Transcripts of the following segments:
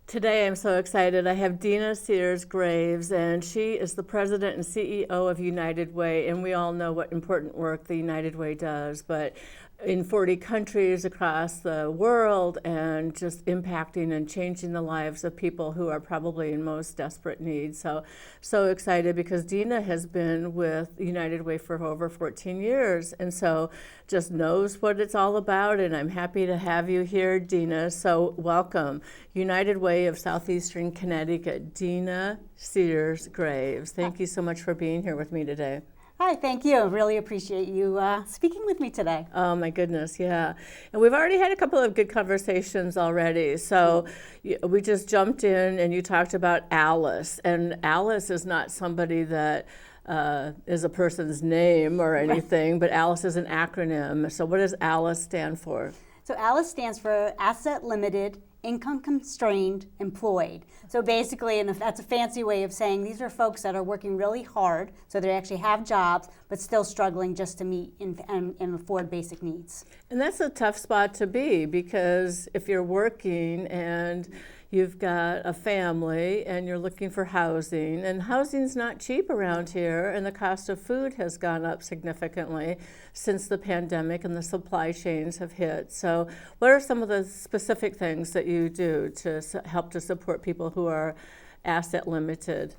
Today I'm so excited. I have Dina Sears-Graves, and she is the president and CEO of United Way, and we all know what important work the United Way does, but in 40 countries across the world, and just impacting and changing the lives of people who are probably in most desperate need. So excited because Dina has been with United Way for over 14 years, and so just knows what it's all about, and I'm happy to have you here, Dina. So welcome. United Way of Southeastern Connecticut, Dina Sears-Graves. Thank you so much for being here with me today. Hi, thank you. I really appreciate you speaking with me today. Oh my goodness, yeah. And we've already had a couple of good conversations already. So we just jumped in and you talked about Alice. And Alice is not somebody that is a person's name or anything, but Alice is an acronym. So what does Alice stand for? So Alice stands for Asset Limited, Income Constrained, Employed. So basically, and that's a fancy way of saying these are folks that are working really hard, so they actually have jobs, but still struggling just to meet and afford basic needs. And that's a tough spot to be, because if you're working and you've got a family and you're looking for housing, and housing's not cheap around here, and the cost of food has gone up significantly since the pandemic and the supply chains have hit. So what are some of the specific things that you do to help to support people who are asset limited?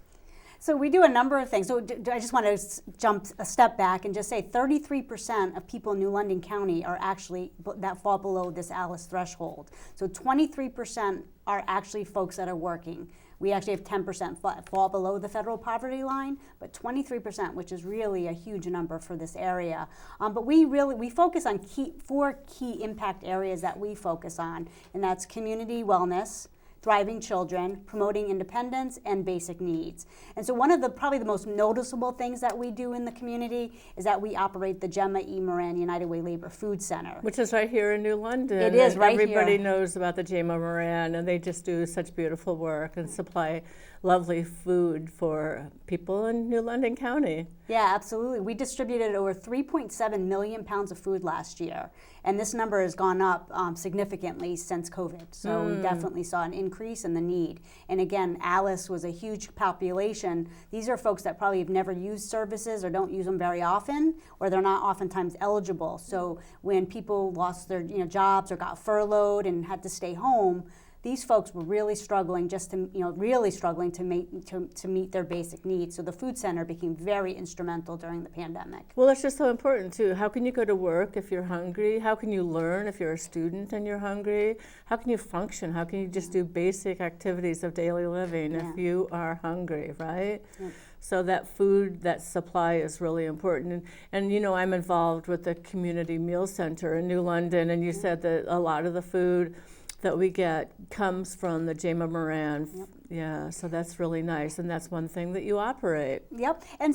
So we do a number of things. So I just want to jump a step back and just say 33% of people in New London County are actually that fall below this Alice threshold. So 23% are actually folks that are working. We actually have 10% fall below the federal poverty line, but 23%, which is really a huge number for this area. But we focus on four key impact areas that we focus on, and that's community wellness, thriving children, promoting independence, and basic needs. And so one of probably the most noticeable things that we do in the community is that we operate the Gemma E. Moran United Way Labor Food Center. Which is right here in New London. It is right here. Everybody knows about the Gemma Moran, and they just do such beautiful work and supply lovely food for people in New London County. Yeah, absolutely. We distributed over 3.7 million pounds of food last year, and this number has gone up significantly since COVID. So we definitely saw an increase in the need. And again, Alice was a huge population. These are folks that probably have never used services or don't use them very often, or they're not oftentimes eligible. So when people lost their jobs or got furloughed and had to stay home, these folks were really struggling to meet their basic needs. So the food center became very instrumental during the pandemic. Well, it's just so important too. How can you go to work if you're hungry? How can you learn if you're a student and you're hungry? How can you function? How can you just do basic activities of daily living if you are hungry, right? Yeah. So that food, that supply is really important. And I'm involved with the Community Meal Center in New London, and you said that a lot of the food that we get comes from the Gemma Moran. Yep. Yeah, so that's really nice, and that's one thing that you operate. Yep, and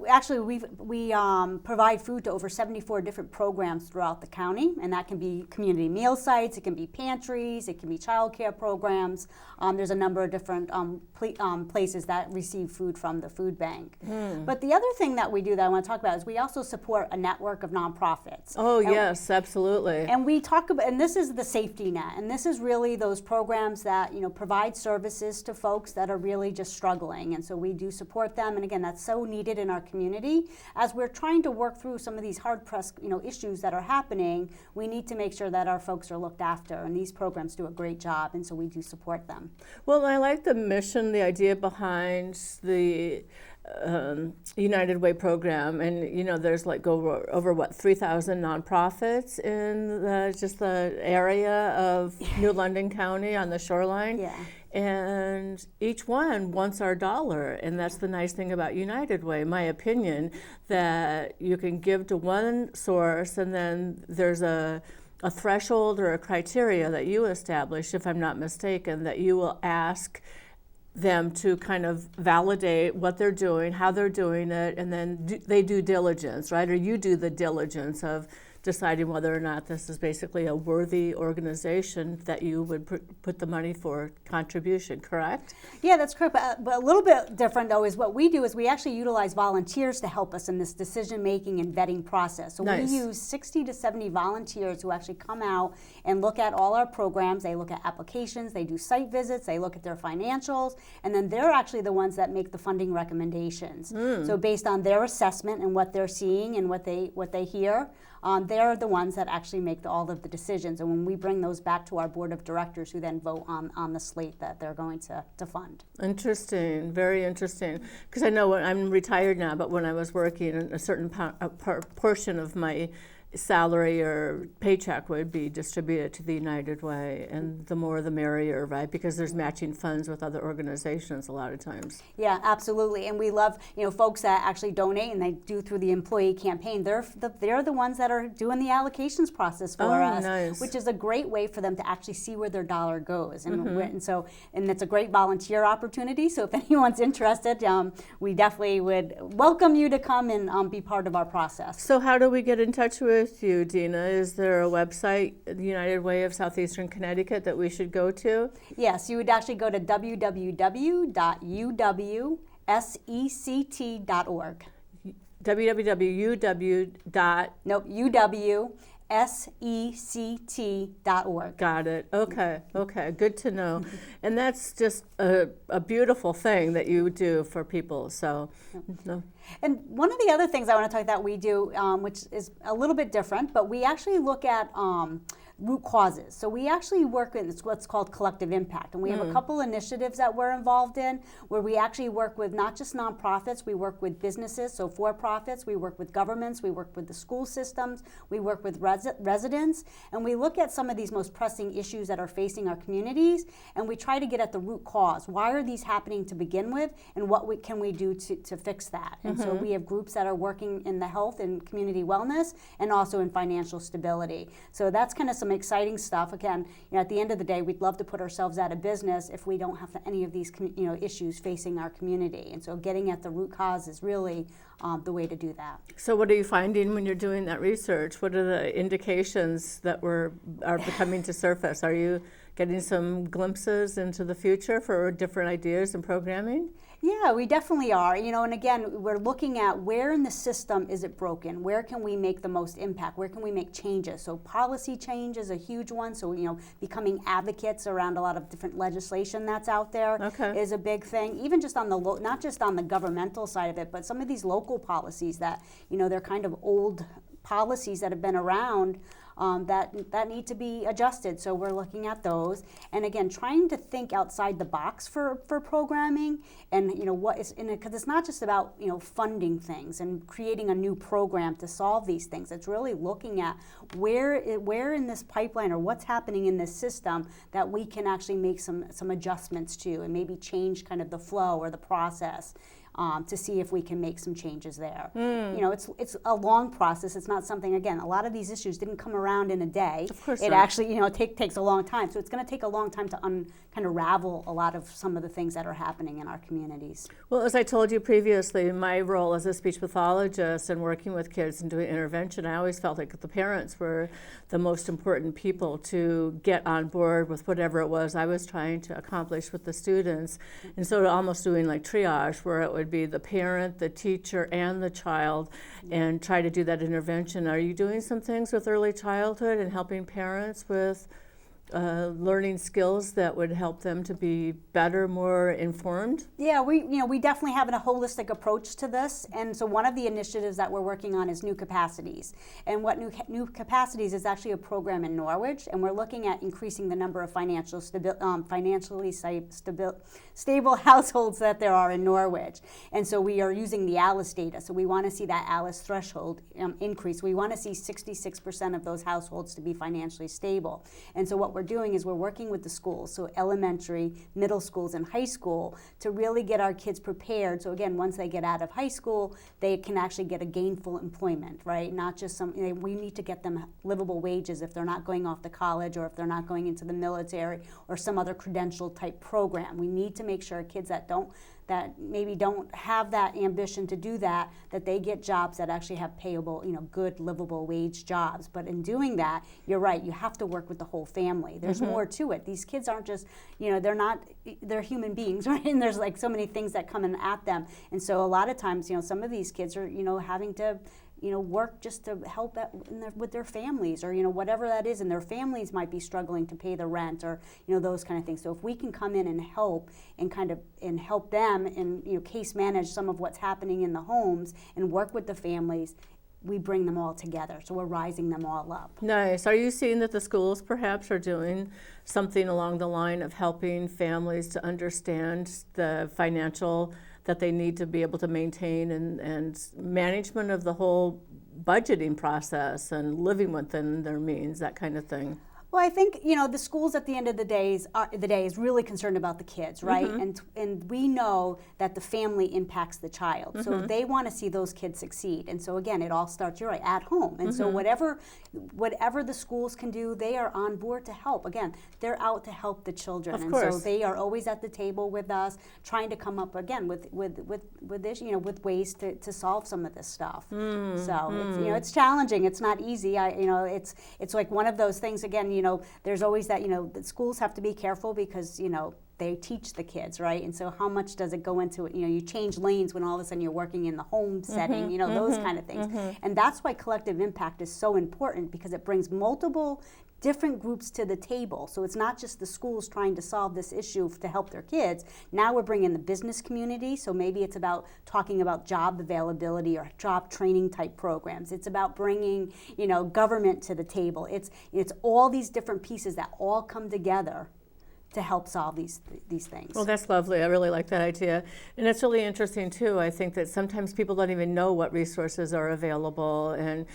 actually we provide food to over 74 different programs throughout the county, and that can be community meal sites, it can be pantries, it can be childcare programs. There's a number of different places that receive food from the food bank. But the other thing that we do that I want to talk about is we also support a network of nonprofits. Oh, yes, absolutely. And we talk about, and this is the safety net, and this is really those programs that provide services to folks that are really just struggling, and so we do support them. And again, that's so needed in our community as we're trying to work through some of these hard-pressed issues that are happening. We need to make sure that our folks are looked after, and these programs do a great job, and so we do support them. Well, I like the mission, the idea behind the United Way program, and there's over 3,000 nonprofits in just the area of New London County on the shoreline. Yeah. And each one wants our dollar, and that's the nice thing about United Way, in my opinion, that you can give to one source, and then there's a threshold or a criteria that you establish, if I'm not mistaken, that you will ask them to kind of validate what they're doing, how they're doing it, and then they do diligence, right? Or you do the diligence of deciding whether or not this is basically a worthy organization that you would put the money for contribution, correct? Yeah, that's correct. But a little bit different, though, is what we do is we actually utilize volunteers to help us in this decision-making and vetting process. So Nice. we use 60 to 70 volunteers who actually come out and look at all our programs. They look at applications, they do site visits, they look at their financials, and then they're actually the ones that make the funding recommendations. So based on their assessment and what they're seeing and what they hear, they're the ones that actually make all of the decisions. And when we bring those back to our board of directors, who then vote on the slate that they're going to fund. Interesting, very interesting. Because I know I'm retired now, but when I was working, a certain portion of my salary or paycheck would be distributed to the United Way, and the more the merrier, right? Because there's matching funds with other organizations a lot of times. Yeah, absolutely. And we love, folks that actually donate, and they do through the employee campaign. They're the ones that are doing the allocations process for us, nice. Which is a great way for them to actually see where their dollar goes. And and it's a great volunteer opportunity. So if anyone's interested, we definitely would welcome you to come and be part of our process. So how do we get in touch with you, Dina? Is there a website, the United Way of Southeastern Connecticut, that we should go to? Yes, you would actually go to www.uwsect.org. www.uw. Nope, uwsect.org. Got it. Okay. Good to know. And that's just a beautiful thing that you do for people. So, no. And one of the other things I want to talk about we do, which is a little bit different, but we actually look at root causes. So we actually work in what's called collective impact. And we have a couple initiatives that we're involved in where we actually work with not just nonprofits, we work with businesses, so for-profits, we work with governments, we work with the school systems, we work with residents, and we look at some of these most pressing issues that are facing our communities, and we try to get at the root cause. Why are these happening to begin with, and what can we do to fix that? And so we have groups that are working in the health and community wellness and also in financial stability. So that's kind of some exciting stuff. Again, at the end of the day, we'd love to put ourselves out of business if we don't have any of these issues facing our community. And so getting at the root cause is really the way to do that. So what are you finding when you're doing that research? What are the indications that are coming to surface? Are you getting some glimpses into the future for different ideas and programming? Yeah, we definitely are. And again, we're looking at where in the system is it broken? Where can we make the most impact? Where can we make changes? So policy change is a huge one. So, becoming advocates around a lot of different legislation that's out there is a big thing. Even just on the not just on the governmental side of it, but some of these local policies that, they're kind of old policies that have been around that need to be adjusted. So we're looking at those, and again, trying to think outside the box for programming, and what is in it, because it's not just about funding things and creating a new program to solve these things. It's really looking at where in this pipeline or what's happening in this system that we can actually make some adjustments to, and maybe change kind of the flow or the process. To see if we can make some changes there. It's a long process. It's not something, again, a lot of these issues didn't come around in a day. Of course it not. actually, takes a long time. So it's going to take a long time to kind of ravel a lot of some of the things that are happening in our communities. Well, as I told you previously, my role as a speech pathologist and working with kids and doing intervention, I always felt like the parents were the most important people to get on board with whatever it was I was trying to accomplish with the students. And so almost doing like triage, where it would be the parent, the teacher, and the child, and try to do that intervention. Are you doing some things with early childhood and helping parents with learning skills that would help them to be better, more informed? Yeah, we definitely have a holistic approach to this, and so one of the initiatives that we're working on is New Capacities. And what New Capacities is actually a program in Norwich, and we're looking at increasing the number of financially stable households that there are in Norwich. And so we are using the ALICE data. So we want to see that ALICE threshold increase. We want to see 66% of those households to be financially stable. And so what we're doing is we're working with the schools, so elementary, middle schools, and high school, to really get our kids prepared. So again, once they get out of high school, they can actually get a gainful employment, right? Not just we need to get them livable wages if they're not going off to college, or if they're not going into the military or some other credential type program. We need to make sure kids that that maybe don't have that ambition to do that, that they get jobs that actually have payable, good livable wage jobs. But in doing that, you're right, you have to work with the whole family. There's more to it. These kids aren't just, they're human beings, right? And there's like so many things that come in at them. And so a lot of times, some of these kids are, having to work just to help with their families, or whatever that is, and their families might be struggling to pay the rent, or those kind of things. So if we can come in and help and help them and case manage some of what's happening in the homes and work with the families, we bring them all together. So we're rising them all up. Nice. Are you seeing that the schools perhaps are doing something along the line of helping families to understand the financial that they need to be able to maintain, and management of the whole budgeting process and living within their means, that kind of thing? Well, I think the schools at the end of the day is really concerned about the kids, right? And we know that the family impacts the child, so they want to see those kids succeed. And so again, it all starts, you're right, at home. And so whatever the schools can do, they are on board to help. Again, they're out to help the children, of and course. so they are always at the table with us, trying to come up again with this, with ways to solve some of this stuff. So it's challenging. It's not easy. It's like one of those things again. There's always that, the schools have to be careful because, they teach the kids, right? And so how much does it go into it? You change lanes when all of a sudden you're working in the home setting, those kind of things. And that's why collective impact is so important, because it brings multiple different groups to the table. So it's not just the schools trying to solve this issue to help their kids. Now we're bringing the business community. So maybe it's about talking about job availability or job training type programs. It's about bringing, government to the table. It's all these different pieces that all come together to help solve these things. Well, that's lovely. I really like that idea. And it's really interesting, too. I think that sometimes people don't even know what resources are available. And,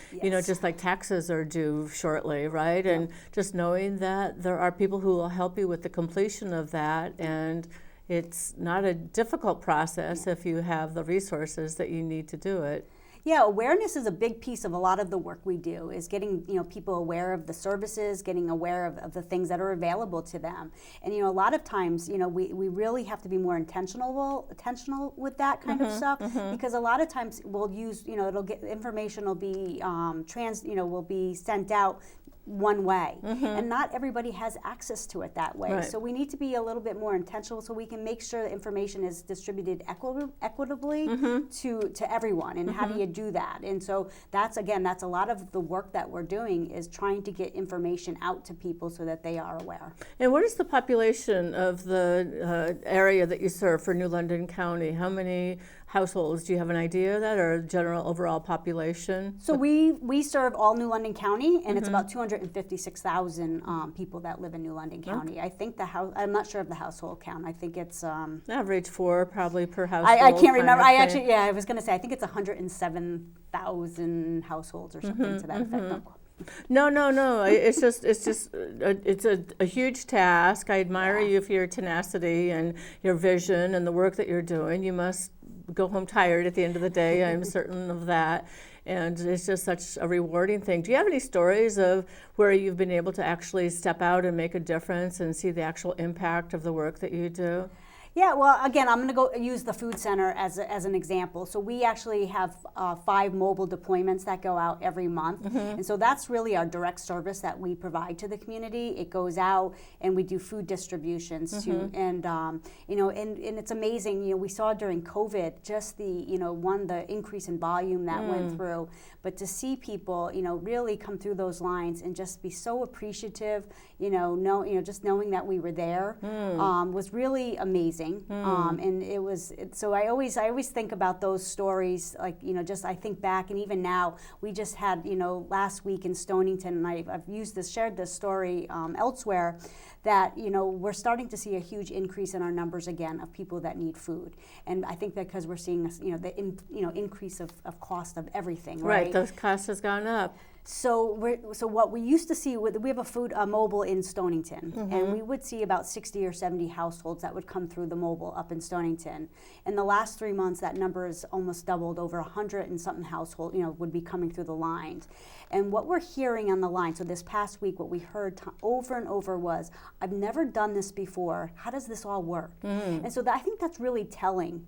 just like taxes are due shortly, right? And just knowing that there are people who will help you with the completion of that. And it's not a difficult process if you have the resources that you need to do it. Yeah, awareness is a big piece of a lot of the work we do, is getting people aware of the services, getting aware of the things that are available to them. And a lot of times we really have to be more intentional with that kind of stuff, because a lot of times we'll use information will be will be sent out one way, and not everybody has access to it that way. Right. So we need to be a little bit more intentional so we can make sure that information is distributed equitably to everyone. And how do you do that? And so that's a lot of the work that we're doing, is trying to get information out to people so that they are aware. And what is the population of the area that you serve for New London County? How many households? Do you have an idea of that, or general overall population? So we serve all New London County, and it's about 256,000 people that live in New London County. I think I'm not sure of the household count. I think it's average 4 probably per household. I can't remember. I was going to say, I think it's 107,000 households or something to that effect. No. It's a huge task. I admire you for your tenacity and your vision and the work that you're doing. You must go home tired at the end of the day. I'm certain of that. And it's just such a rewarding thing. Do you have any stories of where you've been able to actually step out and make a difference and see the actual impact of the work that you do? Yeah, well, again, I'm going to go use the food center as an example. So we actually have 5 mobile deployments that go out every month. And so that's really our direct service that we provide to the community. It goes out and we do food distributions too. And, and it's amazing. We saw during COVID just the increase in volume that went through. But to see people, really come through those lines and just be so appreciative, just knowing that we were there was really amazing. And it was, so I always think about those stories, like, just I think back, and even now, we just had, last week in Stonington, and I've shared this story elsewhere, that, we're starting to see a huge increase in our numbers again of people that need food. And I think because we're seeing, the increase of cost of everything, right? Right, the cost has gone up. So what we used to see, we have a mobile in Stonington, and we would see about 60 or 70 households that would come through the mobile up in Stonington. In the last 3 months, that number has almost doubled. Over 100 and something households, would be coming through the lines. And what we're hearing on the line, so this past week, what we heard over and over was, I've never done this before. How does this all work? And so I think that's really telling,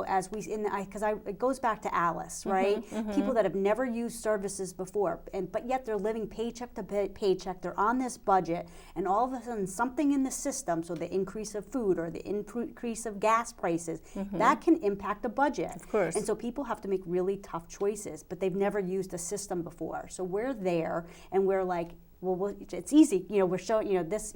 as because it goes back to Alice, right? People that have never used services before, but yet they're living paycheck to paycheck. They're on this budget, and all of a sudden something in the system, so the increase of food or the increase of gas prices, that can impact the budget. Of course. And so people have to make really tough choices, but they've never used a system before. So we're there, and we're like, well, it's easy. We're showing, this,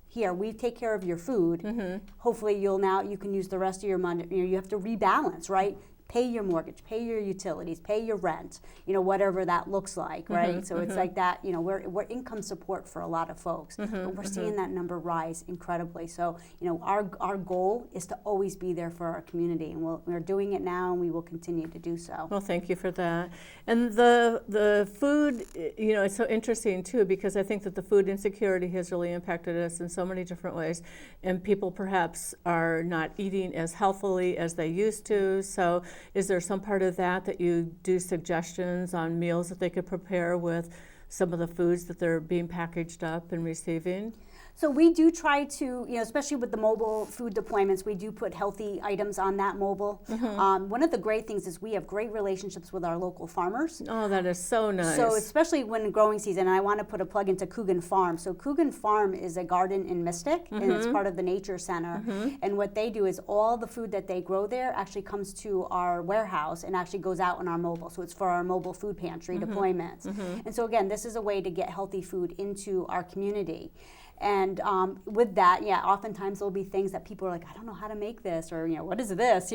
here, we take care of your food. Hopefully you can use the rest of your money. You have to rebalance, right? Pay your mortgage, pay your utilities, pay your rent, whatever that looks like, right? So it's like that, we're income support for a lot of folks, but we're seeing that number rise incredibly. So, our goal is to always be there for our community, and we're doing it now, and we will continue to do so. Well, thank you for that. And the food, it's so interesting too, because I think that the food insecurity has really impacted us in so many different ways, and people perhaps are not eating as healthily as they used to. So is there some part of that you do suggestions on meals that they could prepare with some of the foods that they're being packaged up and receiving? So we do try to, especially with the mobile food deployments, we do put healthy items on that mobile. One of the great things is we have great relationships with our local farmers. Oh, that is so nice. So especially when growing season, and I want to put a plug into Coogan Farm. So Coogan Farm is a garden in Mystic, and it's part of the Nature Center. And what they do is all the food that they grow there actually comes to our warehouse and actually goes out on our mobile. So it's for our mobile food pantry deployments. And so again, this is a way to get healthy food into our community. And with that, oftentimes there'll be things that people are like, I don't know how to make this, or what is this,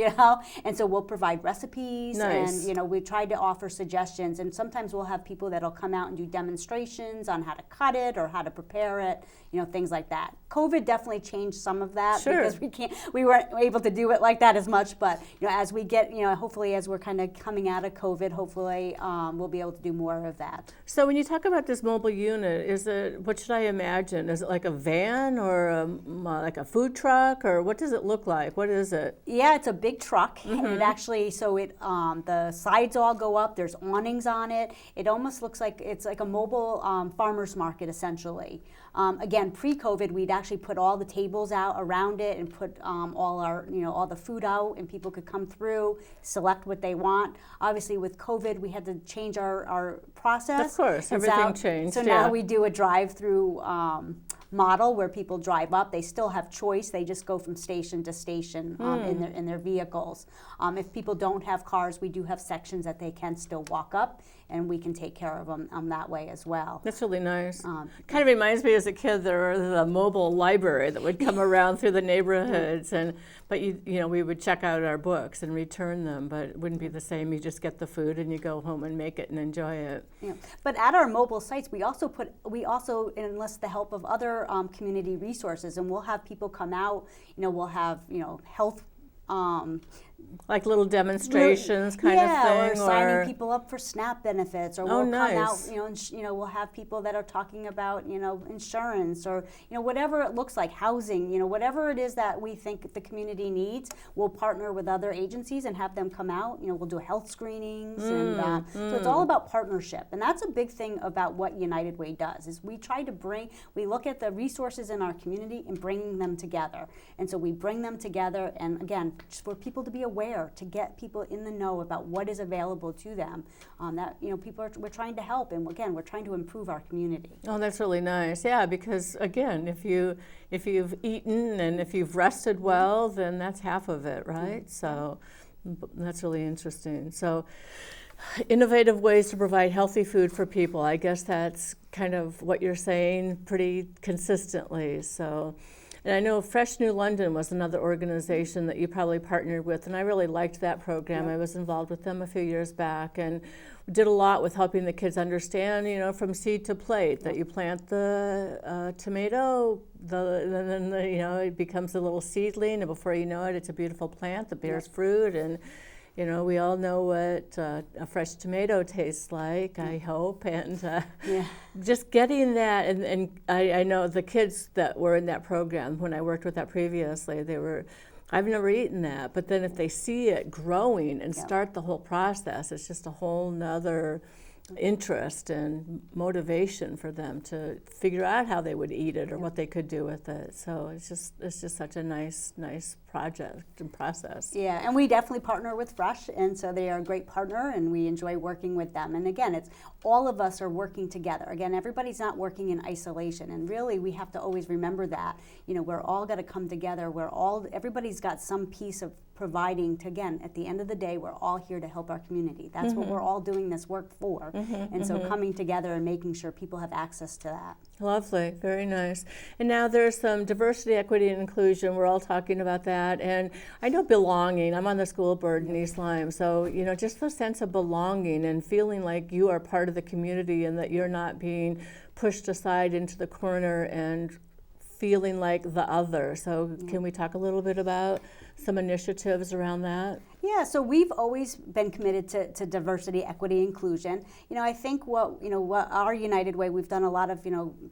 And so we'll provide recipes, nice. And we try to offer suggestions, and sometimes we'll have people that'll come out and do demonstrations on how to cut it or how to prepare it, things like that. COVID definitely changed some of that, sure. because we weren't able to do it like that as much. But as we get, hopefully as we're kind of coming out of COVID, hopefully we'll be able to do more of that. So when you talk about this mobile unit, what should I imagine? Is it like a van or like a food truck, or what does it look like? What is it? Yeah, it's a big truck, and it actually, the sides all go up. There's awnings on it. It almost looks like it's like a mobile farmer's market, essentially. Again, pre-COVID, we'd actually put all the tables out around it and put all the food out, and people could come through, select what they want. Obviously, with COVID, we had to change our process. Of course, everything changed. So now we do a drive-through model where people drive up. They still have choice. They just go from station to station in their vehicles. If people don't have cars, we do have sections that they can still walk up, and we can take care of them that way as well. That's really nice. Kind of reminds me as a kid, there was a mobile library that would come around through the neighborhoods, but we would check out our books and return them, but it wouldn't be the same. You just get the food and you go home and make it and enjoy it. Yeah. But at our mobile sites, we also enlist the help of other community resources, and we'll have people come out. We'll have health. Like little demonstrations kind of thing, or signing people up for SNAP benefits, or we'll nice. come out, and we'll have people that are talking about, insurance, or whatever it looks like, housing, whatever it is that we think the community needs. We'll partner with other agencies and have them come out. We'll do health screenings, and so it's all about partnership, and that's a big thing about what United Way does. Is we look at the resources in our community and bringing them together, and so we bring them together, and again, just for people to be aware, to get people in the know about what is available to them. We're trying to help, and again, we're trying to improve our community. Oh, that's really nice. Yeah, because again, if you've eaten and if you've rested well, then that's half of it, right? So that's really interesting. So innovative ways to provide healthy food for people. I guess that's kind of what you're saying pretty consistently. So. And I know Fresh New London was another organization that you probably partnered with, and I really liked that program. I was involved with them a few years back, and did a lot with helping the kids understand, from seed to plate, that you plant the tomato, then it becomes a little seedling, and before you know it, it's a beautiful plant that bears fruit, and You know, we all know what a fresh tomato tastes like, I hope, and just getting that, and I know the kids that were in that program, when I worked with that previously, I've never eaten that, but then if they see it growing and start the whole process, it's just a whole nother interest and motivation for them to figure out how they would eat it or what they could do with it. So it's just such a nice project and process. Yeah, and we definitely partner with Fresh, and so they are a great partner, and we enjoy working with them. And again, it's all of us are working together. Again, everybody's not working in isolation, and really we have to always remember that. You know, we're all got to come together. Everybody's got some piece of providing to, again, at the end of the day, we're all here to help our community. That's what we're all doing this work for. And so coming together and making sure people have access to that. Lovely, very nice. And now there's some diversity, equity, and inclusion. We're all talking about that. And I know belonging. I'm on the school board in East Lyme. So, you know, just the sense of belonging and feeling like you are part of the community and that you're not being pushed aside into the corner and feeling like the other. So can we talk a little bit about some initiatives around that? Yeah, so we've always been committed to diversity, equity, inclusion. You know, I think what our United Way, we've done a lot of,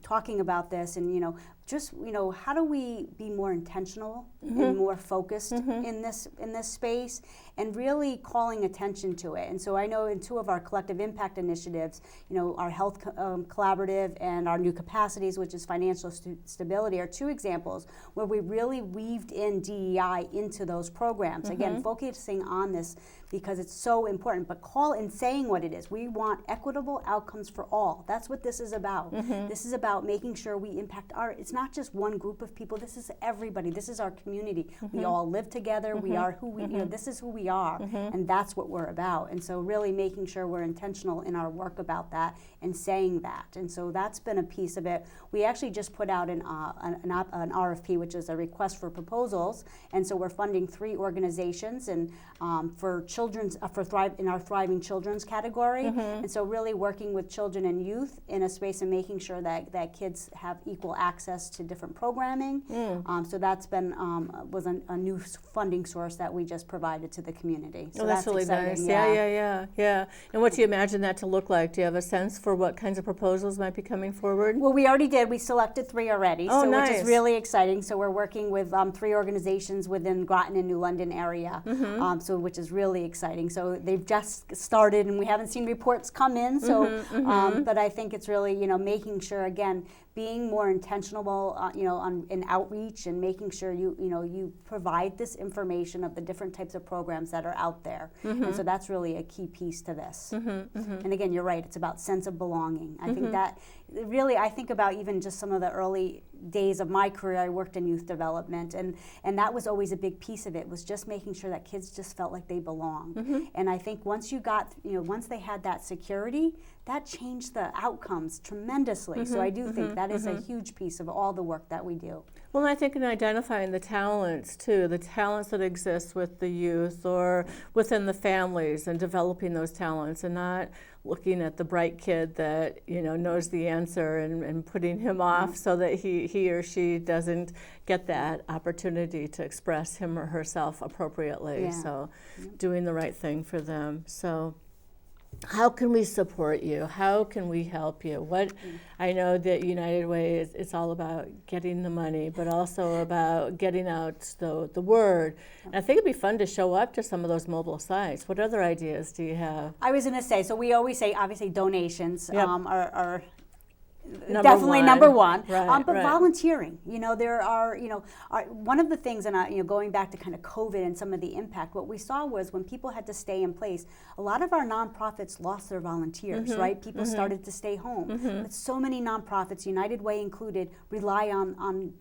talking about this and, just, how do we be more intentional and more focused in this space and really calling attention to it. And so I know in two of our collective impact initiatives, our health collaborative and our new capacities, which is financial stability, are two examples where we really weaved in DEI into those programs. Again, focusing on this because it's so important, but saying what it is. We want equitable outcomes for all. That's what this is about. This is about making sure we impact it's not just one group of people, this is everybody, this is our community. We all live together, we are who we, this is who we are, and that's what we're about. And so really making sure we're intentional in our work about that and saying that. And so that's been a piece of it. We actually just put out an RFP, which is a request for proposals, and so we're funding 3 organizations and for children's in our Thriving Children's category. And so really working with children and youth in a space and making sure that kids have equal access to different programming. So that's been was a new funding source that we just provided to the community. So that's really exciting. Nice. Yeah. And what do you imagine that to look like? Do you have a sense for what kinds of proposals might be coming forward? Well, we already did. We selected 3 already, nice. Which is really exciting. So we're working with 3 organizations within Groton and New London area, which is really exciting. So they've just started, and we haven't seen reports come in. So, but I think it's really making sure again, being more intentional, in outreach and making sure you provide this information of the different types of programs that are out there. And so that's really a key piece to this. And again, you're right. It's about sense of belonging. I think that really, I think about even just some of the early days of my career. I worked in youth development, and that was always a big piece of it, was just making sure that kids just felt like they belong. And I think once once they had that security, that changed the outcomes tremendously. So I do think that is a huge piece of all the work that we do. Well, I think in identifying the talents too, the talents that exist with the youth or within the families, and developing those talents, and not looking at the bright kid that knows the answer and putting him off so that he or she doesn't get that opportunity to express him or herself appropriately. So doing the right thing for them. So how can we support you? How can we help you? I know that United Way it's all about getting the money, but also about getting out the word. And I think it'd be fun to show up to some of those mobile sites. What other ideas do you have? I was going to say, so we always say, obviously, donations are Definitely number one. Right, but right. volunteering, there are, one of the things, and going back to kind of COVID and some of the impact, what we saw was when people had to stay in place, a lot of our nonprofits lost their volunteers, right? People started to stay home. But so many nonprofits, United Way included, rely on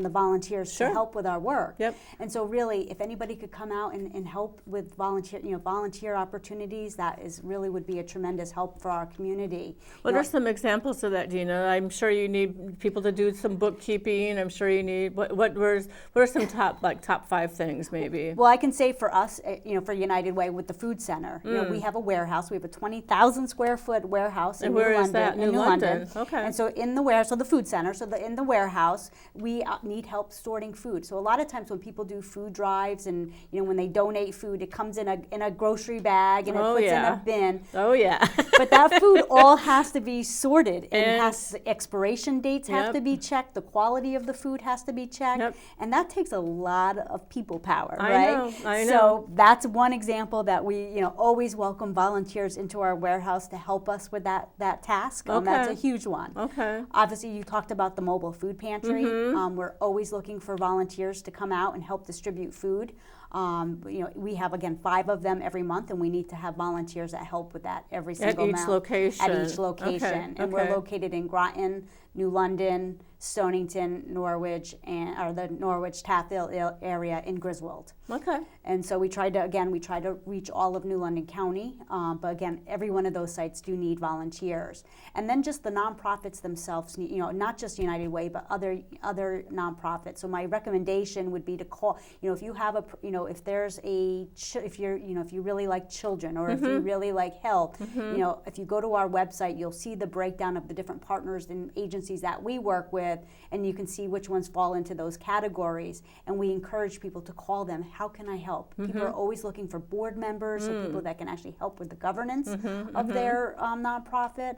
the volunteers to help with our work. And so really, if anybody could come out and help with volunteer opportunities, that would be a tremendous help for our community. What are some examples of that, Dina? I'm sure you need people to do some bookkeeping. I'm sure you need, what are some top 5 things maybe? Well, I can say for us, for United Way with the food center, we have a warehouse. We have a 20,000 square foot warehouse in New London. Where is that? In New London. Okay. And so in the warehouse, so the food center, in the warehouse, we need help sorting food. So a lot of times when people do food drives and when they donate food, it comes in a grocery bag and it puts in a bin. Oh yeah. But that food all has to be sorted and expiration dates have to be checked. The quality of the food has to be checked, and that takes a lot of people power, right? I know. So that's one example that we always welcome volunteers into our warehouse to help us with that task. That's a huge one. Okay. Obviously, you talked about the mobile food pantry. We're always looking for volunteers to come out and help distribute food. We have, again, 5 of them every month, and we need to have volunteers that help with that every single month. At each location. At each location. And we're located in Groton, New London, Stonington, Norwich, or the Norwich Tathil area in Griswold. Okay. And so we try to reach all of New London County, but again, every one of those sites do need volunteers. And then just the nonprofits themselves, not just United Way, but other nonprofits. So my recommendation would be to call, if you have if you really like children, or if you really like health, if you go to our website, you'll see the breakdown of the different partners and agencies that we work with, and you can see which ones fall into those categories. And we encourage people to call them. How can I help? People are always looking for board members, so people that can actually help with the governance of their nonprofit,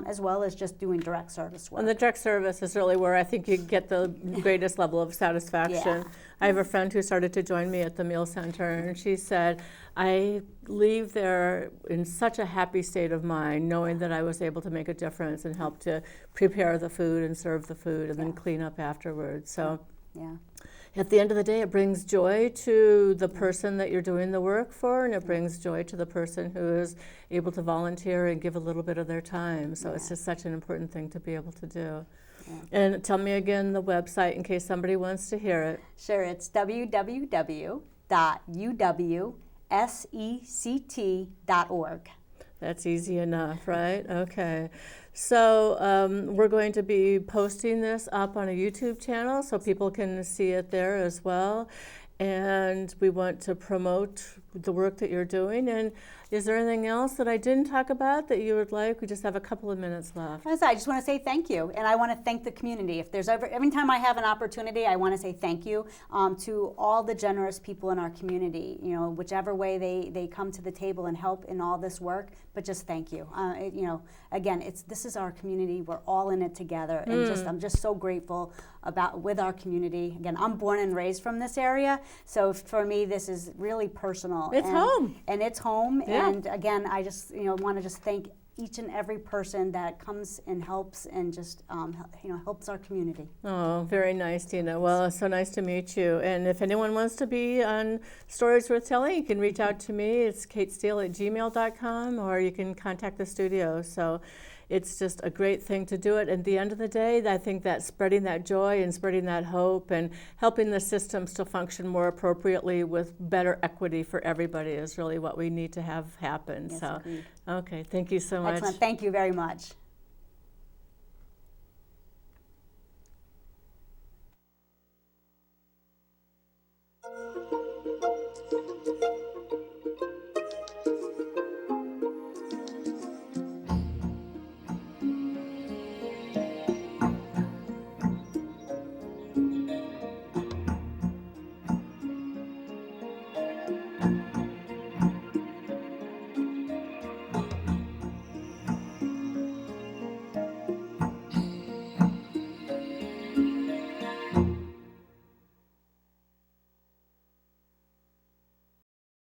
as well as just doing direct service work. And the direct service is really where I think you get the greatest level of satisfaction. Yeah. I have a friend who started to join me at the meal center, and she said, I leave there in such a happy state of mind, knowing that I was able to make a difference and help to prepare the food and serve the food and then clean up afterwards. So at the end of the day, it brings joy to the person that you're doing the work for, and it brings joy to the person who is able to volunteer and give a little bit of their time. So it's just such an important thing to be able to do. And tell me again the website in case somebody wants to hear it. Sure, it's www.uwsect.org. That's easy enough, right? Okay. So we're going to be posting this up on a YouTube channel so people can see it there as well. And we want to promote the work that you're doing. And is there anything else that I didn't talk about that you would like? We just have a couple of minutes left. I just want to say thank you, and I want to thank the community. If there's every time I have an opportunity, I want to say thank you to all the generous people in our community. Whichever way they come to the table and help in all this work, but just thank you. Again, this is our community. We're all in it together, and I'm just so grateful with our community. Again, I'm born and raised from this area, so for me, this is really personal. It's home. And it's home. Yeah. And again, I just want to just thank each and every person that comes and helps and just helps our community. Oh, very nice, Dina. Well, it's so nice to meet you. And if anyone wants to be on Stories Worth Telling, you can reach out to me. It's katesteele@gmail.com, or you can contact the studio. So it's just a great thing to do it. At the end of the day, I think that spreading that joy and spreading that hope and helping the systems to function more appropriately with better equity for everybody is really what we need to have happen. Yes, so, agreed. Okay, thank you so much. Excellent. Thank you very much.